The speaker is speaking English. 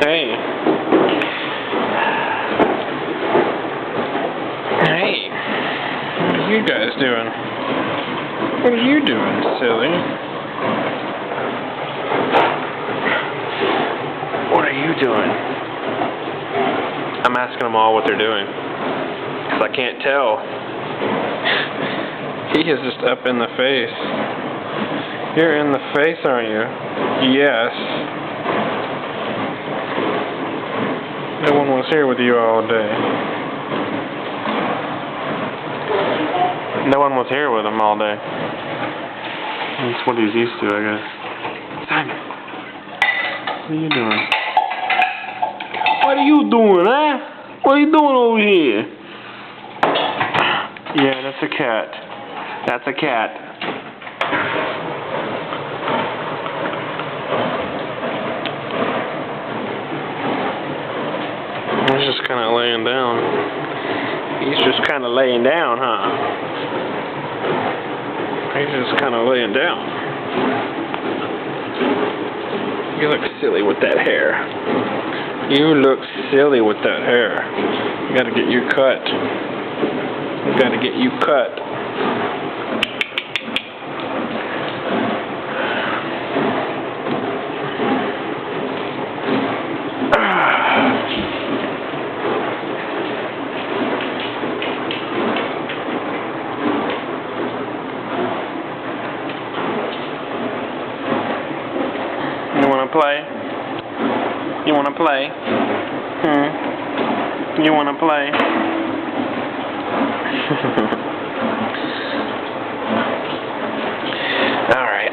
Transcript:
Hey. Hey. What are you guys doing? What are you doing, silly? What are you doing? I'm asking them all what they're doing. 'Cause I can't tell. He is just up in the face. You're in the face, aren't you? Yes. No one was here with you all day. No one was here with him all day. That's what he's used to, I guess. Simon, what are you doing? What are you doing, huh? What are you doing over here? Yeah, that's a cat. That's a cat. He's just kind of laying down. He's just kind of laying down, huh? He's just kind of laying down. You look silly with that hair. You look silly with that hair. You gotta get you cut. You gotta get you cut. You wanna play? You wanna play? You wanna play? All right.